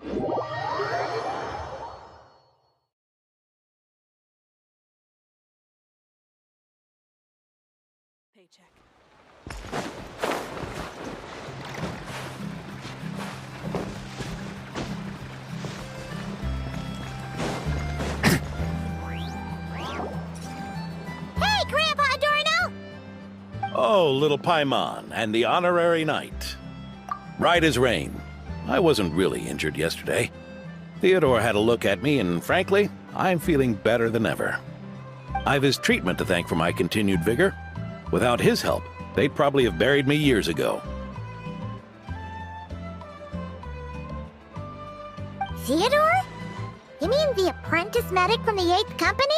Paycheck. Hey, Grandpa Adorno! Oh, little Paimon and the honorary knight. Right as rain. I wasn't really injured yesterday. Theodore had a look at me, and frankly, I'm feeling better than ever. I've his treatment to thank for my continued vigor. Without his help, they'd probably have buried me years ago. Theodore? You mean the apprentice medic from the 8th Company?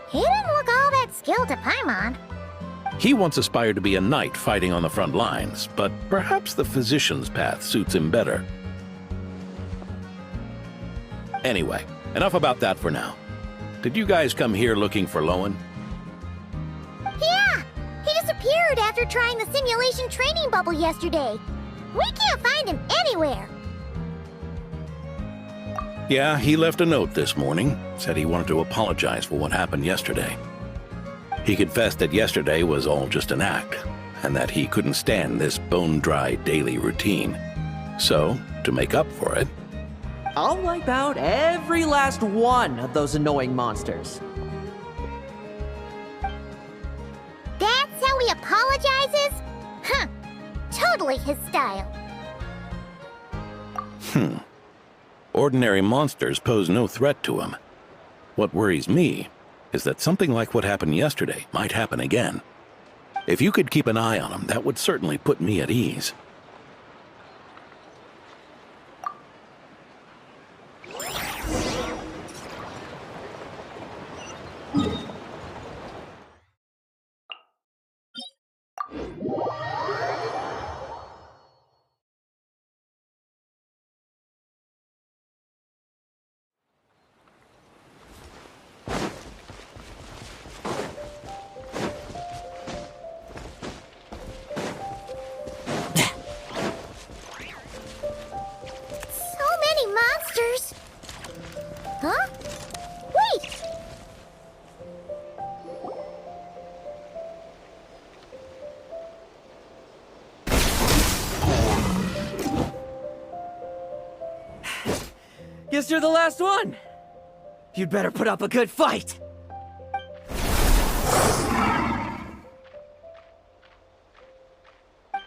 He didn't look all that skilled to Paimon. He once aspired to be a knight fighting on the front lines, but perhaps the physician's path suits him better. Anyway, enough about that for now. Did you guys come here looking for Lohen? Yeah! He disappeared after trying the simulation training bubble yesterday. We can't find him anywhere. Yeah, he left a note this morning. Said he wanted to apologize for what happened yesterday. He confessed that yesterday was all just an act, and that he couldn't stand this bone-dry daily routine. So, to make up for it, I'll wipe out every last one of those annoying monsters. That's how he apologizes? Huh. Totally his style. Ordinary monsters pose no threat to him. What worries me is that something like what happened yesterday might happen again. If you could keep an eye on him, that would certainly put me at ease. Monsters? Huh? Wait! Guess you're the last one. You'd better put up a good fight.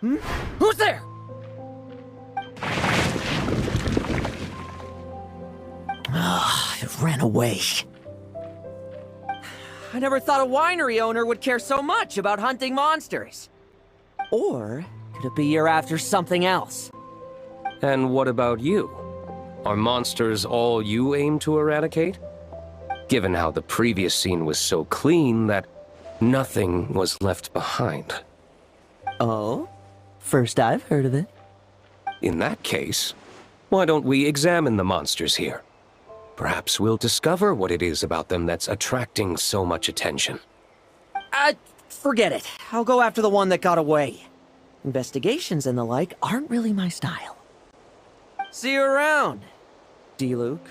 Who's there? It ran away. I never thought a winery owner would care so much about hunting monsters. Or could it be you're after something else? And what about you? Are monsters all you aim to eradicate? Given how the previous scene was so clean that nothing was left behind. Oh? First I've heard of it. In that case, why don't we examine the monsters here? Perhaps we'll discover what it is about them that's attracting so much attention. Forget it. I'll go after the one that got away. Investigations and the like aren't really my style. See you around, D-Luke.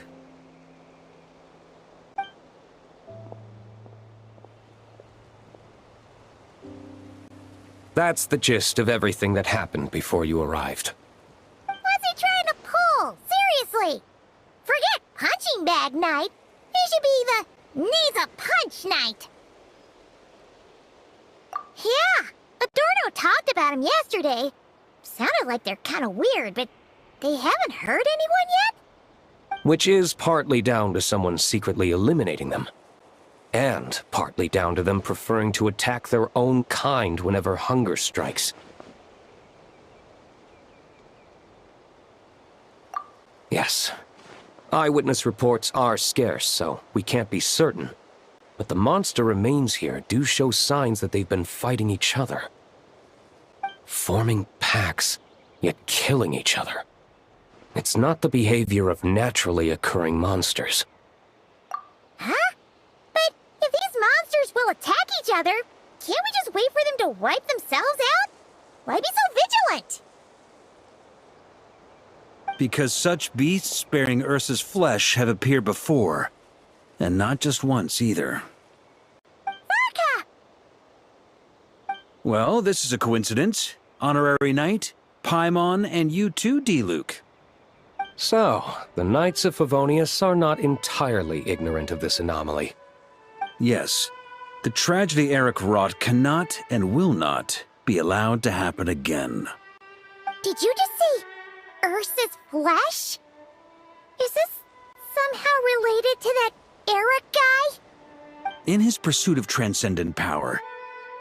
That's the gist of everything that happened before you arrived. What's he trying to pull? Seriously! Forget punching bag night. He should be the needs a punch night. Yeah, Adorno talked about him yesterday. Sounded like they're kind of weird, but they haven't hurt anyone yet? Which is partly down to someone secretly eliminating them. And partly down to them preferring to attack their own kind whenever hunger strikes. Yes. Eyewitness reports are scarce, so we can't be certain. But the monster remains here do show signs that they've been fighting each other. Forming packs, yet killing each other. It's not the behavior of naturally occurring monsters. Huh? But if these monsters will attack each other, can't we just wait for them to wipe themselves out? Why be so vigilant? Because such beasts bearing Ursa's flesh have appeared before. And not just once, either. Varka! Well, this is a coincidence. Honorary Knight, Paimon, and you too, D-Luke. So, the Knights of Favonius are not entirely ignorant of this anomaly. Yes. The tragedy Eric wrought cannot and will not be allowed to happen again. Did you just see Ursa's flesh? Is this somehow related to that Eric guy? In his pursuit of transcendent power,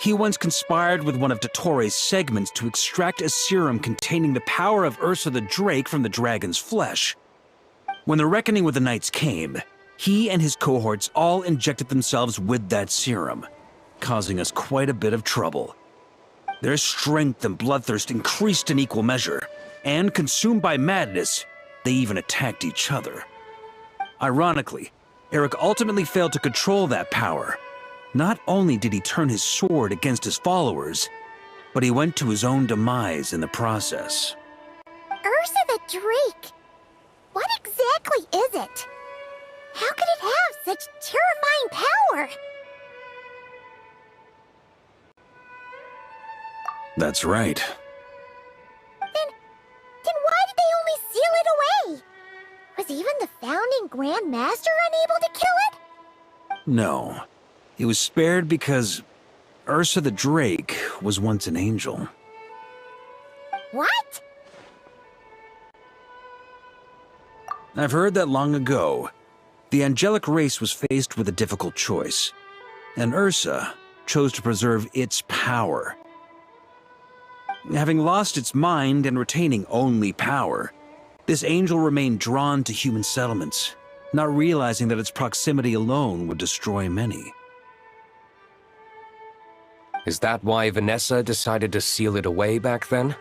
he once conspired with one of Dottores' segments to extract a serum containing the power of Ursa the Drake from the dragon's flesh. When the reckoning with the Knights came, he and his cohorts all injected themselves with that serum, causing us quite a bit of trouble. Their strength and bloodthirst increased in equal measure, and consumed by madness, they even attacked each other. Ironically, Eric ultimately failed to control that power. Not only did he turn his sword against his followers, but he went to his own demise in the process. Ursa the Drake? What exactly is it? How could it have such terrifying power? That's right. Then why did they only seal it away? Was even the founding Grand Master unable to kill it? No. It was spared because Ursa the Drake was once an angel. What? I've heard that long ago, the angelic race was faced with a difficult choice, and Ursa chose to preserve its power. Having lost its mind and retaining only power, this angel remained drawn to human settlements, not realizing that its proximity alone would destroy many. Is that why Vanessa decided to seal it away back then?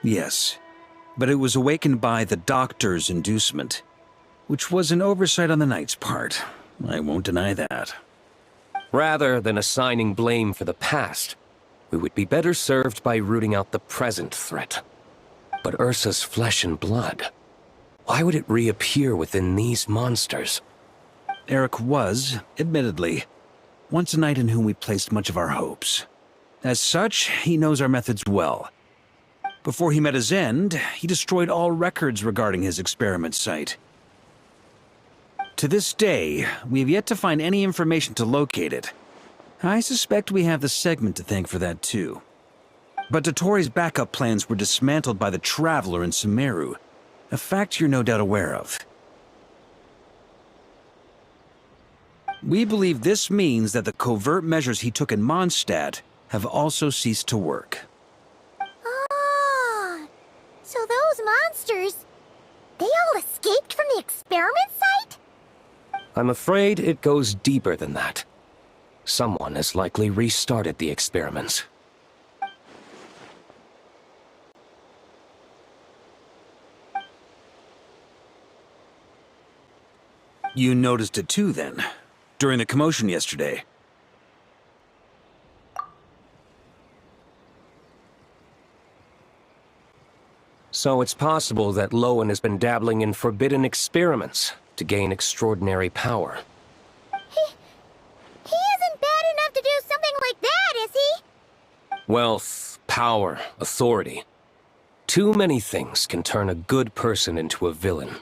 Yes, but it was awakened by the Doctor's inducement, which was an oversight on the Knight's part. I won't deny that. Rather than assigning blame for the past, we would be better served by rooting out the present threat. But Ursa's flesh and blood, why would it reappear within these monsters? Eric was, admittedly, once a knight in whom we placed much of our hopes. As such, he knows our methods well. Before he met his end, he destroyed all records regarding his experiment site. To this day, we have yet to find any information to locate it. I suspect we have the segment to thank for that too. But Dottores' backup plans were dismantled by the Traveler in Sumeru, a fact you're no doubt aware of. We believe this means that the covert measures he took in Mondstadt have also ceased to work. Ah, so those monsters, they all escaped from the experiment site? I'm afraid it goes deeper than that. Someone has likely restarted the experiments. You noticed it too, then, during the commotion yesterday. So it's possible that Lohen has been dabbling in forbidden experiments to gain extraordinary power. He isn't bad enough to do something like that, is he? Wealth, power, authority. Too many things can turn a good person into a villain.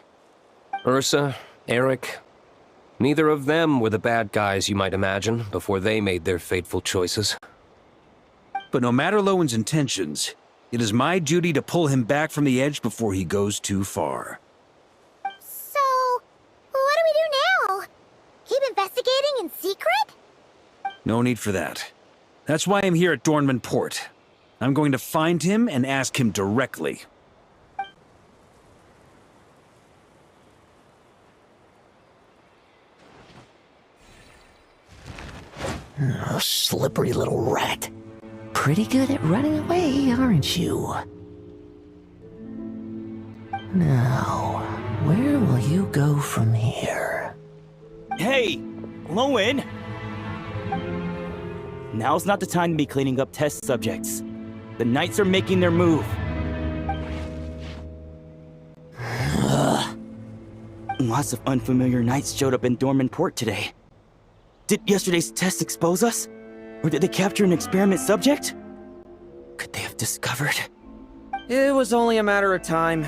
Ursa, Eric, neither of them were the bad guys you might imagine before they made their fateful choices. But no matter Lowen's intentions, it is my duty to pull him back from the edge before he goes too far. So, what do we do now? Keep investigating in secret? No need for that. That's why I'm here at Dornman Port. I'm going to find him and ask him directly. Oh, slippery little rat. Pretty good at running away, aren't you? Now, where will you go from here? Hey, Lohen! Now's not the time to be cleaning up test subjects. The Knights are making their move. Lots of unfamiliar knights showed up in Dormant Port today. Did yesterday's test expose us? Or did they capture an experiment subject? Could they have discovered? It was only a matter of time.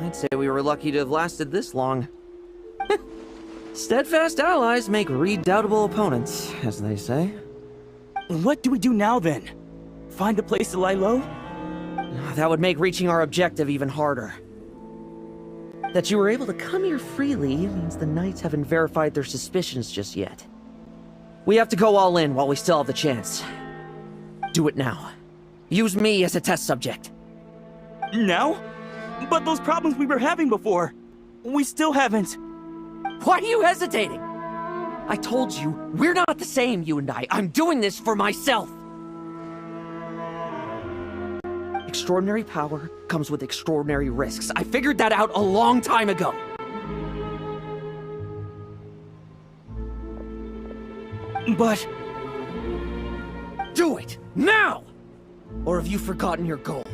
I'd say we were lucky to have lasted this long. Steadfast allies make redoubtable opponents, as they say. What do we do now then? Find a place to lie low? That would make reaching our objective even harder. That you were able to come here freely means the Knights haven't verified their suspicions just yet. We have to go all in while we still have the chance. Do it now. Use me as a test subject. Now? But those problems we were having before, we still haven't. Why are you hesitating? I told you, we're not the same, you and I. I'm doing this for myself. Extraordinary power comes with extraordinary risks. I figured that out a long time ago. But... Do it! Now! Or have you forgotten your goal?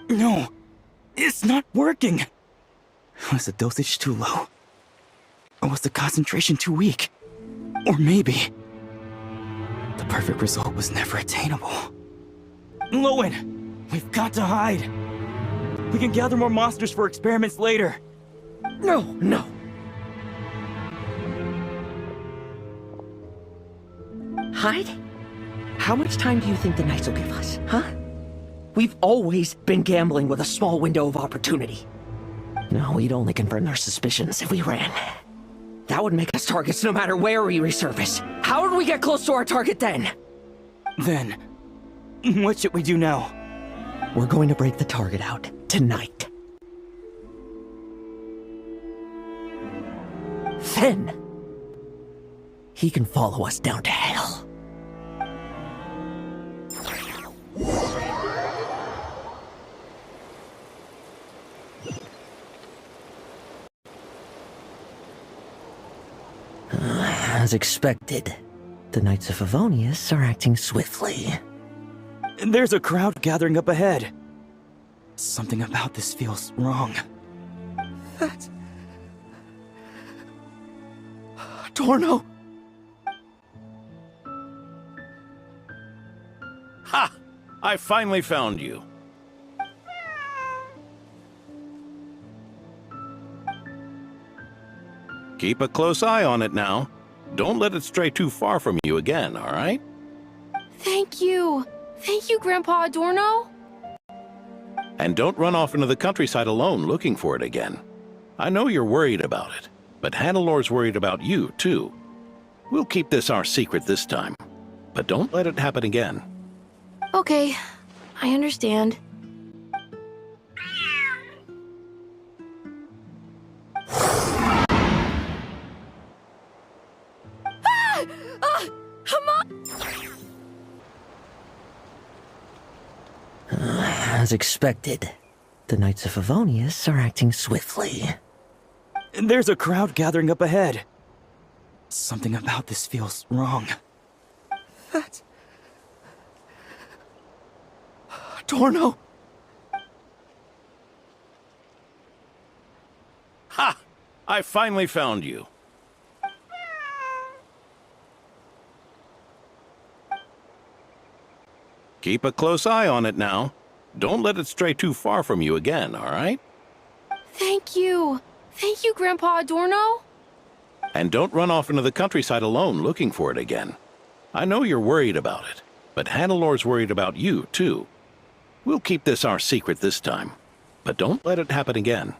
No, it's not working. Was the dosage too low? Or was the concentration too weak? Or maybe the perfect result was never attainable. Lohen, we've got to hide. We can gather more monsters for experiments later. No. Hide? How much time do you think the Knights will give us, huh? We've always been gambling with a small window of opportunity. No, we'd only confirm their suspicions if we ran. That would make us targets no matter where we resurface. How would we get close to our target then? Then, what should we do now? We're going to break the target out tonight. Then, he can follow us down to hell. As expected, the Knights of Favonius are acting swiftly. There's a crowd gathering up ahead. Something about this feels wrong. That's... Adorno! Ha! I finally found you. Keep a close eye on it now. Don't let it stray too far from you again, all right? Thank you. Thank you, Grandpa Adorno. And don't run off into the countryside alone looking for it again. I know you're worried about it, but Hannelor's worried about you, too. We'll keep this our secret this time, but don't let it happen again. Okay, I understand. As expected, the Knights of Favonius are acting swiftly. There's a crowd gathering up ahead. Something about this feels wrong. That's... Adorno! Ha! I finally found you. Keep a close eye on it now. Don't let it stray too far from you again, all right? Thank you. Thank you, Grandpa Adorno. And don't run off into the countryside alone looking for it again. I know you're worried about it, but Hannelor's worried about you, too. We'll keep this our secret this time, but don't let it happen again.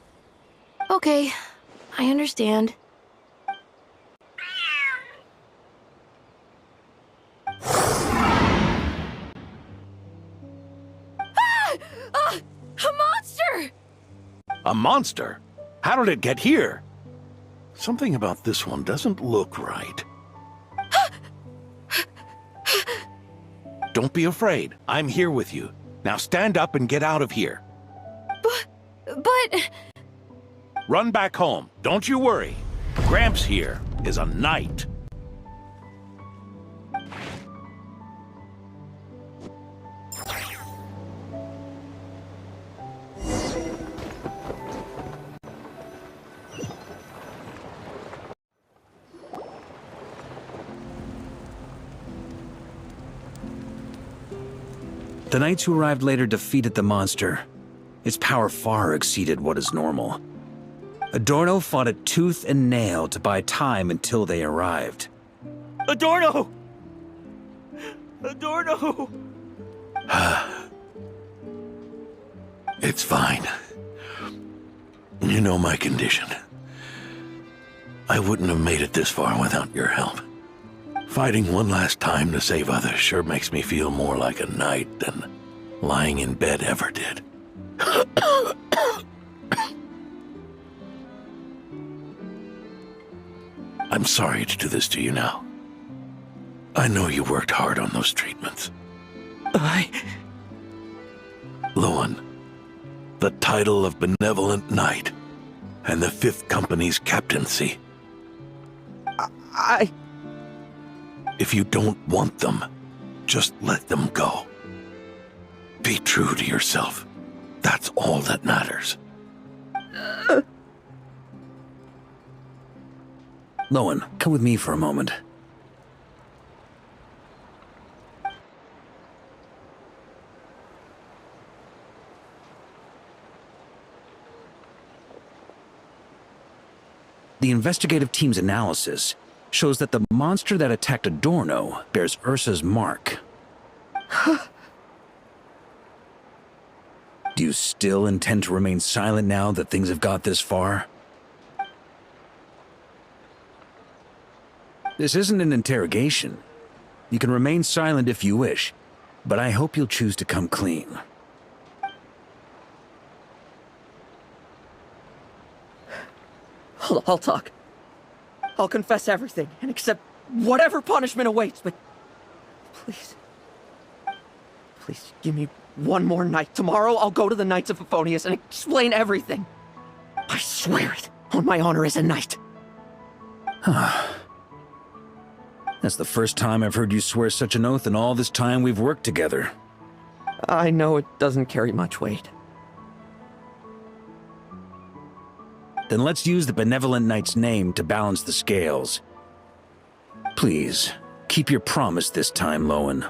Okay, I understand. A monster! A monster? How did it get here? Something about this one doesn't look right. Don't be afraid. I'm here with you. Now stand up and get out of here. But... Run back home. Don't you worry. Gramps here is a knight. The knights who arrived later defeated the monster. Its power far exceeded what is normal. Adorno fought it tooth and nail to buy time until they arrived. Adorno! Adorno! It's fine. You know my condition. I wouldn't have made it this far without your help. Fighting one last time to save others sure makes me feel more like a knight than lying in bed ever did. I'm sorry to do this to you now. I know you worked hard on those treatments. Lohen, the title of Benevolent Knight and the 5th Company's captaincy. If you don't want them, just let them go. Be true to yourself. That's all that matters. Lohen, come with me for a moment. The investigative team's analysis shows that the monster that attacked Adorno bears Ursa's mark. Do you still intend to remain silent now that things have got this far? This isn't an interrogation. You can remain silent if you wish, but I hope you'll choose to come clean. I'll talk. I'll confess everything and accept whatever punishment awaits, but please, please give me one more night. Tomorrow I'll go to the Knights of Euphonius and explain everything. I swear it on my honor as a knight. That's the first time I've heard you swear such an oath in all this time we've worked together. I know it doesn't carry much weight. Then let's use the Benevolent Knight's name to balance the scales. Please, keep your promise this time, Lohen.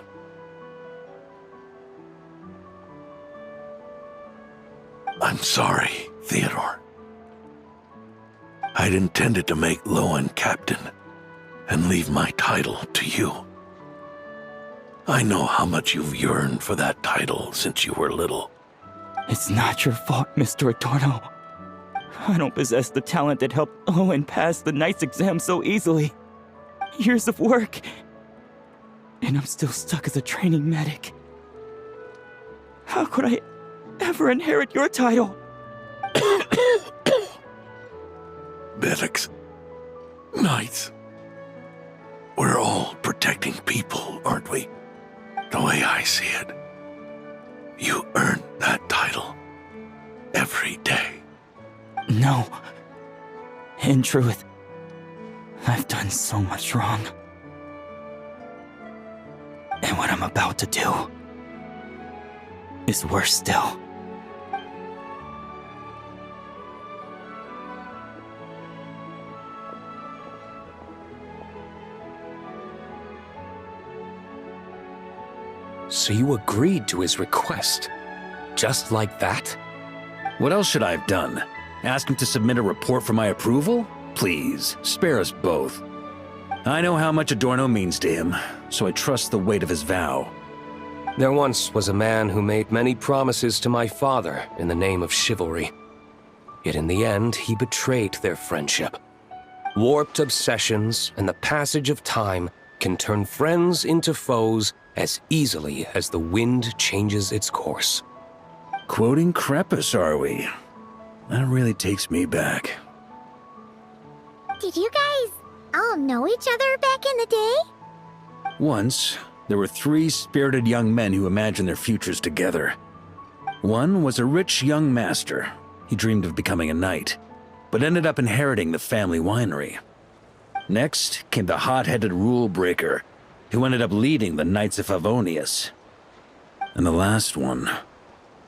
I'm sorry, Theodore. I'd intended to make Lohen captain and leave my title to you. I know how much you've yearned for that title since you were little. It's not your fault, Mr. Adorno. I don't possess the talent that helped Lohen pass the Knight's exam so easily. Years of work, and I'm still stuck as a training medic. How could I ever inherit your title? Medics, knights, we're all protecting people, aren't we? The way I see it, you earned that title every day. No. In truth, I've done so much wrong. And what I'm about to do is worse still. So you agreed to his request? Just like that? What else should I have done? Ask him to submit a report for my approval? Please, spare us both. I know how much Adorno means to him, so I trust the weight of his vow. There once was a man who made many promises to my father in the name of chivalry. Yet in the end, he betrayed their friendship. Warped obsessions and the passage of time can turn friends into foes as easily as the wind changes its course. Quoting Crepus, are we? That really takes me back. Did you guys all know each other back in the day? Once, there were 3 spirited young men who imagined their futures together. One was a rich young master. He dreamed of becoming a knight. but ended up inheriting the family winery. Next came the hot-headed rule breaker, who ended up leading the Knights of Favonius. And the last one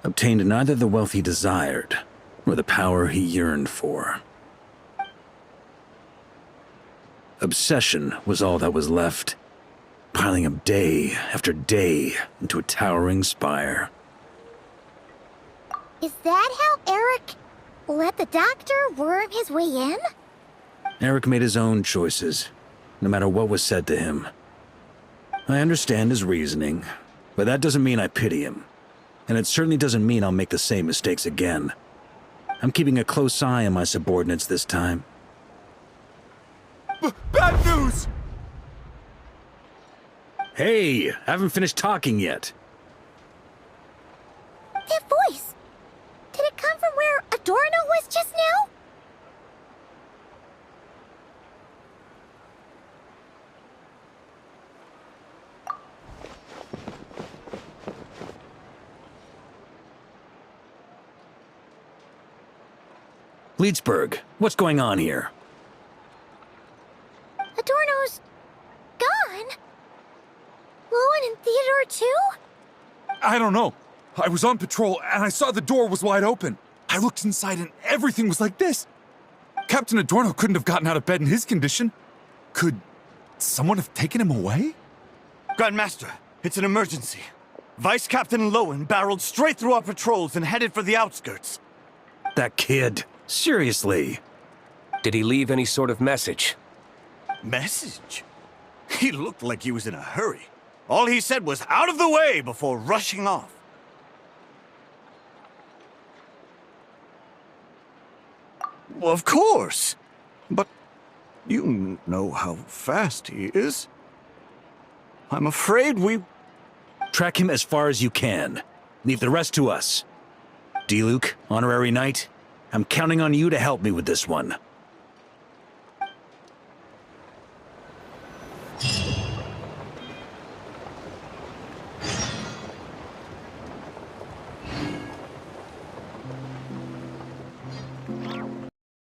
obtained neither the wealth he desired, nor the power he yearned for. Obsession was all that was left, piling up day after day into a towering spire. Is that how Eric let the doctor worm his way in? Eric made his own choices, no matter what was said to him. I understand his reasoning, but that doesn't mean I pity him. And it certainly doesn't mean I'll make the same mistakes again. I'm keeping a close eye on my subordinates this time. Bad news! Hey, I haven't finished talking yet. That voice! Did it come from where Adorno was just now? Leedsburg, what's going on here? Adorno's gone? Lohen and Theodore too? I don't know. I was on patrol and I saw the door was wide open. I looked inside and everything was like this. Captain Adorno couldn't have gotten out of bed in his condition. Could someone have taken him away? Grandmaster, it's an emergency. Vice Captain Lohen barreled straight through our patrols and headed for the outskirts. That kid. Seriously. Did he leave any sort of message? Message? He looked like he was in a hurry. All he said was out of the way before rushing off. Well, of course. But you know how fast he is. I'm afraid we... Track him as far as you can. Leave the rest to us. D. Luke, Honorary Knight, I'm counting on you to help me with this one.